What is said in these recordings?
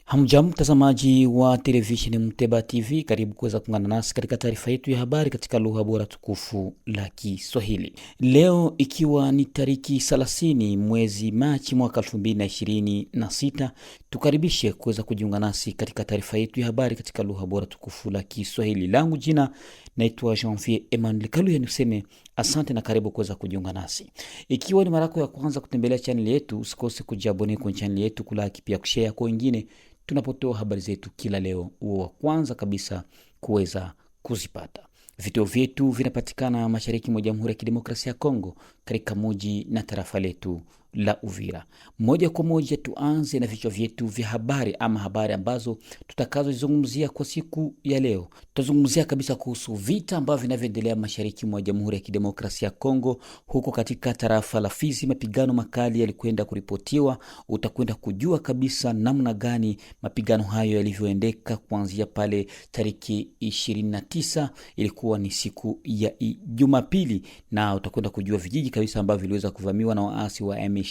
Hamjambo mtazamaji wa televisheni Mteba TV, karibu kuweza kuungana nasi katika taarifa yetu ya habari katika lugha bora tukufu la Kiswahili. Leo ikiwa ni tariki 30 mwezi Machi mwaka 2026, tukaribishe kuweza kujiunga nasi katika taarifa yetu ya habari katika lugha bora tukufu la Kiswahili. Langu jina naitwa Jean-Pierre Emmanuel Kaluya, niseme asante na karibu kuweza kujiunga nasi. Ikiwa ni mara yako ya kwanza kutembelea channel yetu, usikose kujiabone kwenye channel yetu, kulike pia kushare kwa wengine tunapotoa habari zetu kila leo, uwe wa kwanza kabisa kuweza kuzipata. Video vyetu vinapatikana mashariki mwa Jamhuri ya Kidemokrasia ya Kongo katika mji na tarafa letu la Uvira. Moja kwa moja tuanze na vichwa vyetu vya habari ama habari ambazo tutakazozungumzia kwa siku ya leo. Tutazungumzia kabisa kuhusu vita ambavyo vinavyoendelea mashariki mwa Jamhuri ya Kidemokrasia ya Kongo. Huko katika tarafa la Fizi mapigano makali yalikwenda kuripotiwa. Utakwenda kujua kabisa namna gani mapigano hayo yalivyoendeka kuanzia pale tariki 29, ilikuwa ni siku ya Jumapili, na utakwenda kujua vijiji kabisa ambavyo viliweza kuvamiwa na waasi wa M23.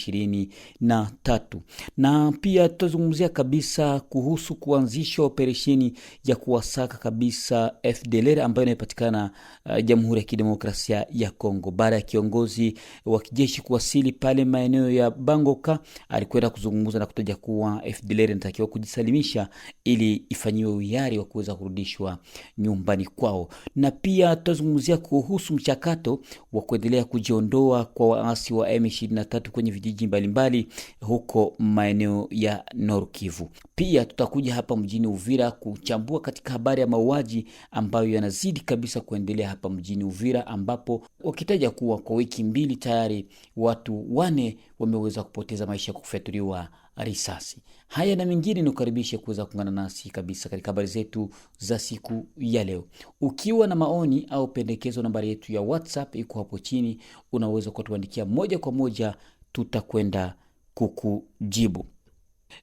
Na pia tutazungumzia kabisa kuhusu kuanzisha operesheni ya kuwasaka kabisa FDLR ambayo inapatikana Jamhuri ya Kidemokrasia ya Kongo. Baada ya kiongozi wa kijeshi kuwasili pale maeneo ya Bangoka, alikwenda kuzungumza na kutaja kuwa FDLR inatakiwa kujisalimisha ili ifanyiwe uyari wa kuweza kurudishwa nyumbani kwao. Na pia tutazungumzia kuhusu mchakato wa kuendelea kujiondoa kwa waasi wa M23 kwenye vijiji mbalimbali huko maeneo ya Nord Kivu. Pia tutakuja hapa mjini Uvira kuchambua katika habari ya mauaji ambayo yanazidi kabisa kuendelea hapa mjini Uvira, ambapo wakitaja kuwa kwa wiki mbili tayari watu 4 wameweza kupoteza maisha kwa kufyatuliwa risasi. Haya na mengine nikukaribishe kuweza kuungana nasi kabisa katika habari zetu za siku ya leo. Ukiwa na maoni au pendekezo, nambari yetu ya WhatsApp iko hapo chini, unaweza kutuandikia moja kwa moja, tutakwenda kukujibu.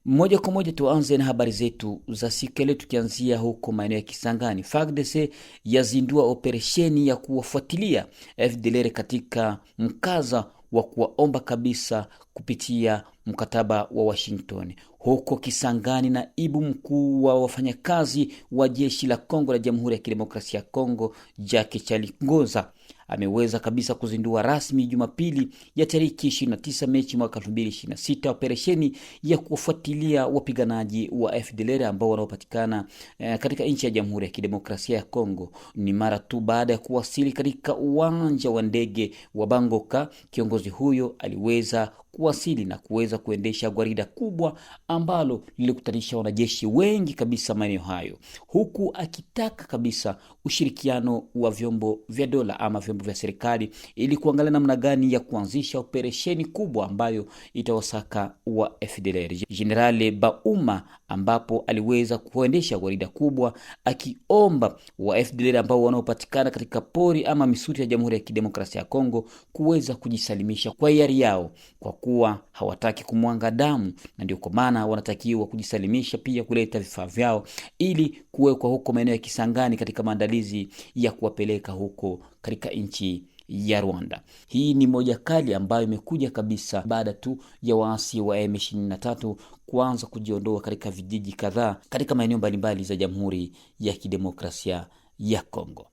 Moja kwa moja tuanze na habari zetu za siku leo, tukianzia huko maeneo ya Kisangani. FARDC yazindua operesheni ya kuwafuatilia FDLR katika mkaza wa kuwaomba kabisa kupitia mkataba wa Washington. Huko Kisangani, naibu mkuu wa wafanyakazi wa jeshi la Kongo la Jamhuri ya Kidemokrasia ya Kongo, Jacques Chalingoza, ameweza kabisa kuzindua rasmi Jumapili ya tariki 29 Machi mwaka 2026 operesheni ya kufuatilia wapiganaji wa FDLR ambao wanaopatikana katika nchi ya Jamhuri ya Kidemokrasia ya Kongo. Ni mara tu baada ya kuwasili katika uwanja wa ndege wa Bangoka, kiongozi huyo aliweza kuwasili na kuweza kuendesha gwarida kubwa ambalo lilikutanisha wanajeshi wengi kabisa maeneo hayo, huku akitaka kabisa ushirikiano wa vyombo vya dola ama vyombo vya serikali ili kuangalia namna gani ya kuanzisha operesheni kubwa ambayo itawasaka wa FDLR. General Bauma ambapo aliweza kuendesha gwarida kubwa akiomba wa FDLR ambao wanaopatikana katika pori ama misitu ya Jamhuri ya Kidemokrasia ya Kongo kuweza kujisalimisha kwa hiari yao, kwa kuwa hawataki kumwanga damu, na ndio kwa maana wanatakiwa kujisalimisha, pia kuleta vifaa vyao ili kuwekwa huko maeneo ya Kisangani katika maandalizi ya kuwapeleka huko katika nchi ya Rwanda. Hii ni moja kali ambayo imekuja kabisa baada tu ya waasi wa M23 kuanza kujiondoa katika vijiji kadhaa katika maeneo mbalimbali za Jamhuri ya Kidemokrasia ya Kongo.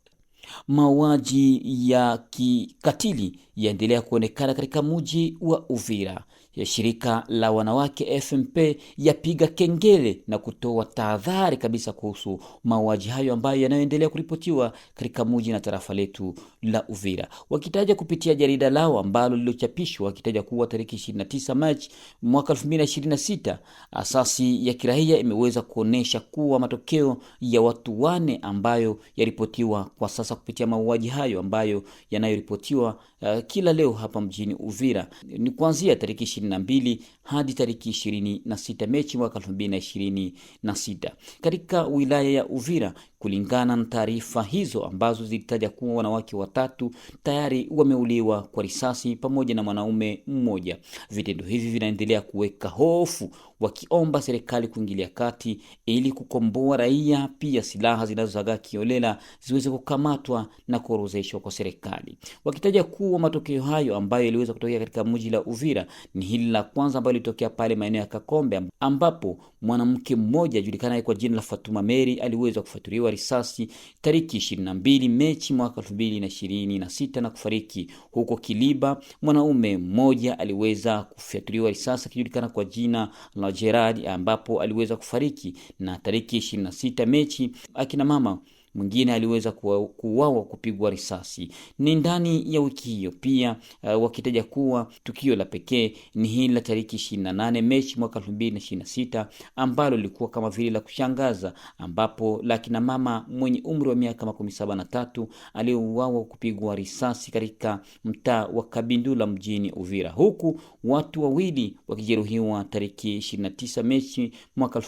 Mauaji ya kikatili yaendelea kuonekana katika mji wa Uvira. Ya shirika la wanawake FMP yapiga kengele na kutoa tahadhari kabisa kuhusu mauaji hayo ambayo yanayoendelea kuripotiwa katika mji na tarafa letu la Uvira. Wakitaja kupitia jarida lao ambalo lililochapishwa, wakitaja kuwa tariki 29 Machi mwaka 2026, asasi ya kiraia imeweza kuonesha kuwa matokeo ya watu 4 ambayo yaripotiwa kwa sasa kupitia mauaji hayo ambayo yanayoripotiwa kila leo hapa mjini Uvira ni kuanzia tariki 22 hadi tariki 26 Machi mwaka 2026. Katika wilaya ya Uvira Kulingana na taarifa hizo ambazo zilitaja kuwa wanawake watatu tayari wameuliwa kwa risasi pamoja na mwanaume mmoja. Vitendo hivi vinaendelea kuweka hofu, wakiomba serikali kuingilia kati ili kukomboa raia. Pia silaha zinazozagaa kiolela ziweze kukamatwa na kuorozeshwa kwa serikali, wakitaja kuwa matokeo hayo ambayo yaliweza kutokea katika mji la Uvira ni hili la kwanza ambalo lilitokea pale maeneo ya Kakombe, ambapo mwanamke mmoja julikana kwa jina la Fatuma Mary aliweza kufaturiwa risasi tariki 22 Machi mwaka 2026 na kufariki. Huko Kiliba mwanaume mmoja aliweza kufaturiwa risasi akijulikana kwa jina la Gerard, ambapo aliweza kufariki, na tariki 26 Machi akina mama mwingine aliweza kuuawa kupigwa risasi. Ni ndani ya wiki hiyo pia, wakitaja kuwa tukio la pekee ni hili la tariki 28 Machi mwaka 2026 ambalo lilikuwa kama vile la kushangaza, ambapo la kina mama mwenye umri wa miaka 73 aliuawa kupigwa risasi katika mtaa wa Kabindula mjini Uvira, huku watu wawili wakijeruhiwa tariki 29 Machi mwaka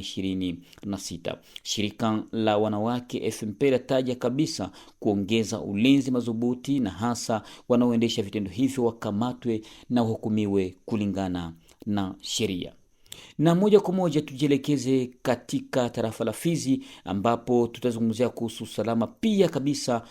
2026. Shirika la wanawake FMP lataja kabisa kuongeza ulinzi madhubuti na hasa wanaoendesha vitendo hivyo wakamatwe na hukumiwe kulingana na sheria. Na moja kwa moja tujielekeze katika tarafa la Fizi, ambapo tutazungumzia kuhusu usalama pia kabisa,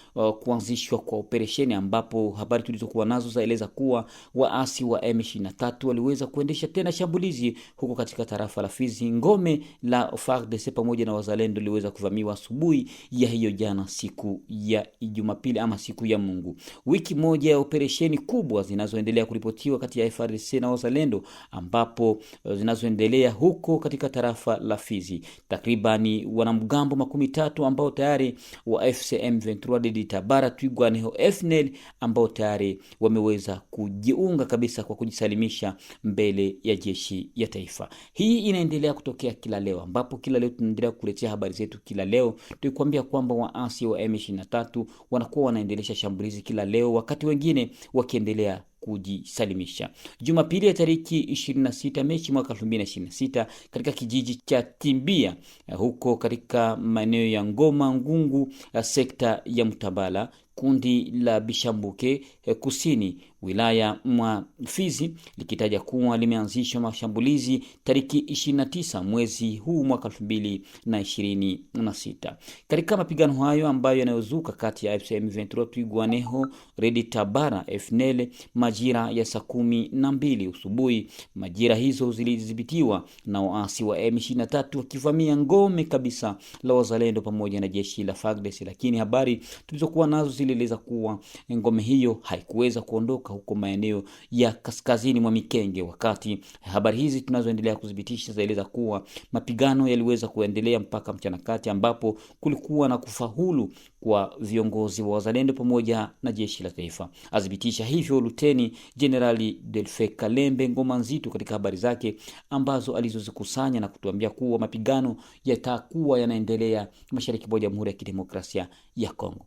kuanzishwa kwa operesheni, ambapo habari tulizokuwa nazo zaeleza kuwa waasi wa M23 waliweza kuendesha tena shambulizi huko katika tarafa la Fizi. Ngome la FARDC pamoja na wazalendo liweza kuvamiwa asubuhi ya hiyo jana, siku ya Jumapili ama siku ya Mungu. Wiki moja ya operesheni kubwa zinazoendelea kuripotiwa kati ya FARDC na wazalendo, ambapo zinazoendelea huko katika tarafa la Fizi. Takribani wanamgambo 13 ambao tayari wa FCM 23 Dedi Tabara Twigwaneho FNL ambao tayari wameweza kujiunga kabisa kwa kujisalimisha mbele ya jeshi ya taifa. Hii inaendelea kutokea kila leo, ambapo kila leo tunaendelea kukuletea habari zetu kila leo tukikwambia kwamba waasi wa M23 wanakuwa wanaendelesha shambulizi kila leo, wakati wengine wakiendelea kujisalimisha. Jumapili ya tariki 26 Machi mwaka 2026 katika kijiji cha Timbia huko katika maeneo ya Ngoma Ngungu, sekta ya Mtabala, kundi la Bishambuke kusini wilaya mwa Fizi likitaja kuwa limeanzisha mashambulizi tariki 29 mwezi huu mwaka 2026. Katika mapigano hayo ambayo yanayozuka kati ya FCM 23 Twigwaneho Redi Tabara FNL majira ya saa 12 usubuhi, majira hizo zilidhibitiwa na waasi wa M23 wakivamia ngome kabisa la wazalendo pamoja na jeshi la FARDC, lakini habari tulizokuwa nazo zilieleza kuwa ngome hiyo haikuweza kuondoka huko maeneo ya kaskazini mwa Mikenge. Wakati habari hizi tunazoendelea kudhibitisha zaeleza kuwa mapigano yaliweza kuendelea mpaka mchana kati, ambapo kulikuwa na kufaulu kwa viongozi wa wazalendo pamoja na jeshi la taifa. Adhibitisha hivyo Luteni Generali Delfe Kalembe Ngoma Nzito katika habari zake ambazo alizozikusanya na kutuambia kuwa mapigano yatakuwa yanaendelea mashariki mwa Jamhuri ya Kidemokrasia ya Kongo.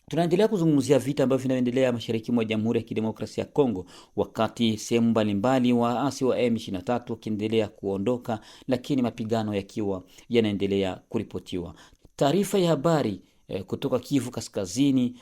Tunaendelea kuzungumzia vita ambavyo vinaendelea mashariki mwa Jamhuri ya Kidemokrasia ya Kongo, wakati sehemu mbalimbali waasi wa M23 wakiendelea kuondoka, lakini mapigano yakiwa yanaendelea kuripotiwa. Taarifa ya habari kutoka Kivu Kaskazini,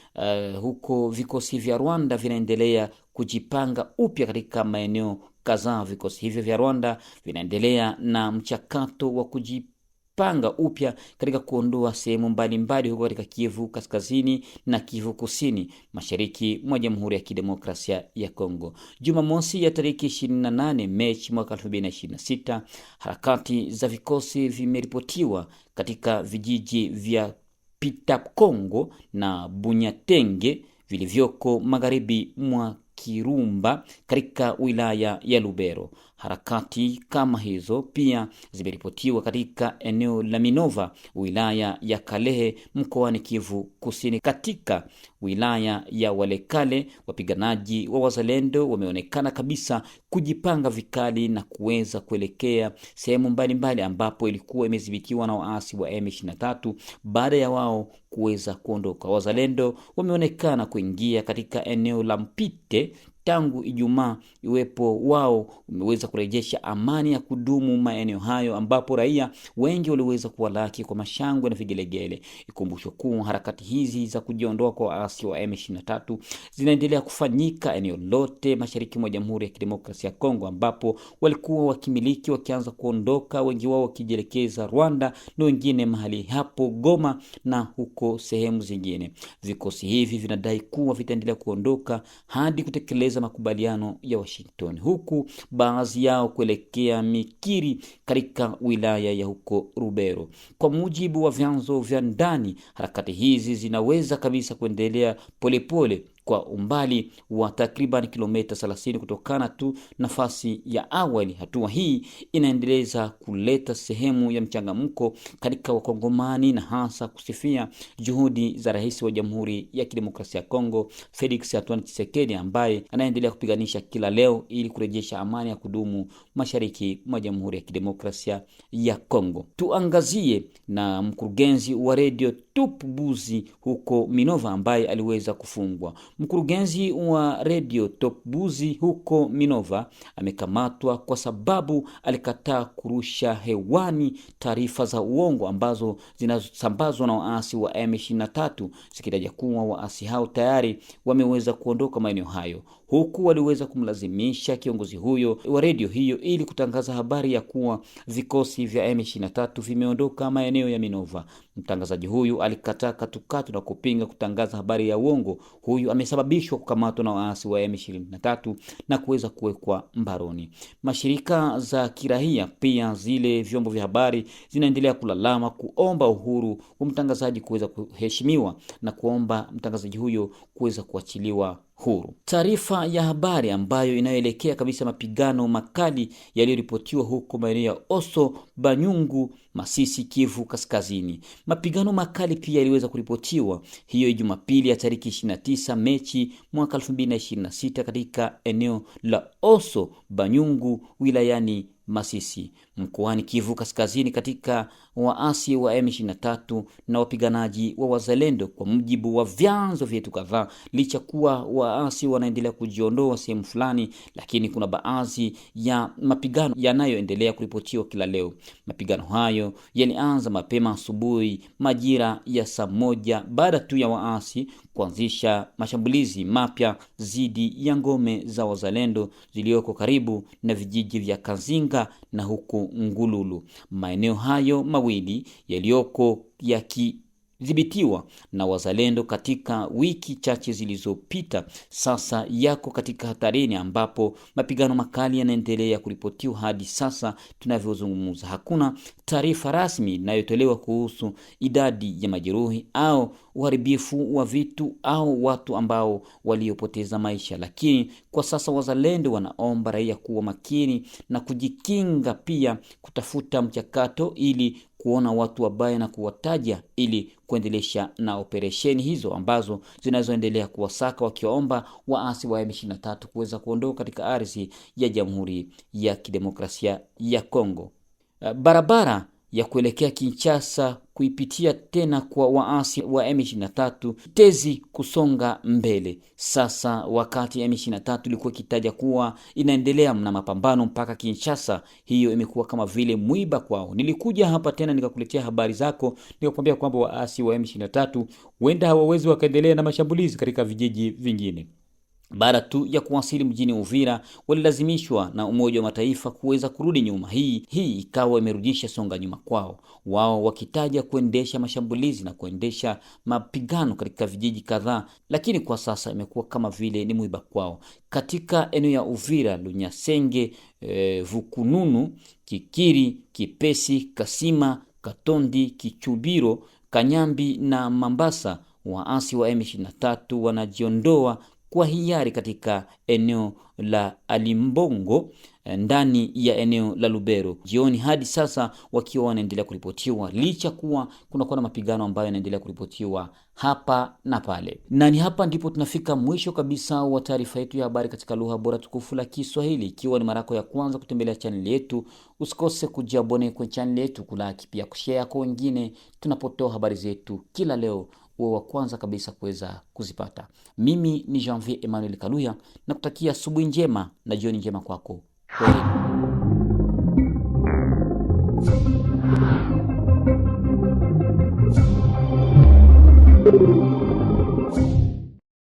huko vikosi vya Rwanda vinaendelea kujipanga upya katika maeneo kadhaa. Vikosi hivyo vya Rwanda vinaendelea na mchakato wa kujipanga upya katika kuondoa sehemu mbalimbali huko katika Kivu Kaskazini na Kivu Kusini mashariki mwa Jamhuri ya Kidemokrasia ya Kongo. Jumamosi ya tariki 28 Machi mwaka 2026, harakati za vikosi vimeripotiwa katika vijiji vya Pitakongo na Bunyatenge vilivyoko magharibi mwa Kirumba katika wilaya ya Lubero. Harakati kama hizo pia zimeripotiwa katika eneo la Minova, wilaya ya Kalehe, mkoani Kivu Kusini. Katika wilaya ya Walikale, wapiganaji wa wazalendo wameonekana kabisa kujipanga vikali na kuweza kuelekea sehemu mbalimbali ambapo ilikuwa imedhibitiwa na waasi wa M23 baada ya wao kuweza kuondoka. Wazalendo wameonekana kuingia katika eneo la Mpite tangu Ijumaa iwepo wao umeweza kurejesha amani ya kudumu maeneo hayo, ambapo raia wengi waliweza kuwalaki kwa mashangwe na vigelegele. Ikumbushwe kuwa harakati hizi za kujiondoa kwa waasi wa M23 zinaendelea kufanyika eneo lote mashariki mwa Jamhuri ya Kidemokrasia ya Kongo, ambapo walikuwa wakimiliki wakianza kuondoka, wengi wao wakijielekeza Rwanda na wengine mahali hapo Goma na huko sehemu zingine. Vikosi hivi vinadai kuwa vitaendelea kuondoka hadi kutekeleza makubaliano ya Washington, huku baadhi yao kuelekea Mikiri katika wilaya ya huko Rubero. Kwa mujibu wa vyanzo vya ndani, harakati hizi zinaweza kabisa kuendelea polepole kwa umbali wa takriban kilomita 30 kutokana tu nafasi ya awali. Hatua hii inaendeleza kuleta sehemu ya mchangamko katika wakongomani na hasa kusifia juhudi za rais wa Jamhuri ya Kidemokrasia ya Kongo Felix Antoine Tshisekedi, ambaye anaendelea kupiganisha kila leo ili kurejesha amani ya kudumu mashariki mwa Jamhuri ya Kidemokrasia ya Kongo. Tuangazie na mkurugenzi wa Radio Top Buzi huko Minova ambaye aliweza kufungwa. Mkurugenzi wa Radio Top Buzi huko Minova amekamatwa kwa sababu alikataa kurusha hewani taarifa za uongo ambazo zinasambazwa na waasi wa M23 zikitaja kuwa waasi hao tayari wameweza kuondoka maeneo hayo, huku waliweza kumlazimisha kiongozi huyo wa radio hiyo ili kutangaza habari ya kuwa vikosi vya M23 vimeondoka maeneo ya Minova. Mtangazaji huyu alikataa katukatu na kupinga kutangaza habari ya uongo. Huyu amesababishwa kukamatwa na waasi wa M23 na kuweza kuwekwa mbaroni. Mashirika za kiraia pia zile vyombo vya habari zinaendelea kulalama kuomba uhuru wa mtangazaji kuweza kuheshimiwa na kuomba mtangazaji huyo kuweza kuachiliwa huru. Taarifa ya habari ambayo inayoelekea kabisa mapigano makali yaliyoripotiwa huko maeneo ya Oso, Banyungu, Masisi, Kivu Kaskazini. Mapigano makali pia yaliweza kuripotiwa hiyo Jumapili ya tariki 29 Machi mwaka 2026 katika eneo la Oso, Banyungu wilayani Masisi mkoani Kivu Kaskazini katika waasi wa M23 na wapiganaji wa Wazalendo. Kwa mujibu wa vyanzo vyetu kadhaa, licha kuwa waasi wanaendelea kujiondoa sehemu fulani, lakini kuna baadhi ya mapigano yanayoendelea kuripotiwa kila leo. Mapigano hayo yalianza mapema asubuhi majira ya saa 1 baada tu ya waasi kuanzisha mashambulizi mapya dhidi ya ngome za Wazalendo zilioko karibu na vijiji vya Kazinga na huko Ngululu. Maeneo hayo mawili yaliyoko yakidhibitiwa na Wazalendo katika wiki chache zilizopita sasa yako katika hatarini, ambapo mapigano makali yanaendelea kuripotiwa hadi sasa tunavyozungumza. Hakuna taarifa rasmi inayotolewa kuhusu idadi ya majeruhi au uharibifu wa vitu au watu ambao waliopoteza maisha, lakini kwa sasa Wazalendo wanaomba raia kuwa makini na kujikinga, pia kutafuta mchakato ili kuona watu wabaya na kuwataja ili kuendelesha na operesheni hizo ambazo zinazoendelea kuwasaka, wakiomba waasi wa M23 kuweza kuondoka katika ardhi ya Jamhuri ya Kidemokrasia ya Kongo. Barabara ya kuelekea Kinshasa kuipitia tena kwa waasi wa M23 tezi kusonga mbele. Sasa wakati M23 ilikuwa ikitaja kuwa inaendelea na mapambano mpaka Kinshasa, hiyo imekuwa kama vile mwiba kwao. Nilikuja hapa tena nikakuletea habari zako, nikakwambia kwamba waasi wa M23 huenda hawawezi wakaendelea na mashambulizi katika vijiji vingine. Baada tu ya kuwasili mjini Uvira, walilazimishwa na Umoja wa Mataifa kuweza kurudi nyuma. Hii ikawa imerudisha songa nyuma kwao, wao wakitaja kuendesha mashambulizi na kuendesha mapigano katika vijiji kadhaa, lakini kwa sasa imekuwa kama vile ni mwiba kwao. Katika eneo ya Uvira, Lunyasenge, Vukununu, Kikiri, Kipesi, Kasima, Katondi, Kichubiro, Kanyambi na Mambasa, waasi wa M23 wanajiondoa kwa hiari katika eneo la Alimbongo ndani ya eneo la Lubero jioni hadi sasa, wakiwa wanaendelea kuripotiwa licha kuwa kuna mapigano ambayo yanaendelea kuripotiwa hapa na pale. Na ni hapa ndipo tunafika mwisho kabisa wa taarifa yetu ya habari katika lugha bora tukufu la Kiswahili. Ikiwa ni mara ya kwanza kutembelea channel yetu, usikose kujiabone kwa channel yetu, kulaki pia kushare kwa wengine tunapotoa habari zetu kila leo uwe wa kwanza kabisa kuweza kuzipata. Mimi ni Janvier Emmanuel Kaluya na kutakia asubuhi njema na jioni njema kwako. Kwaheri.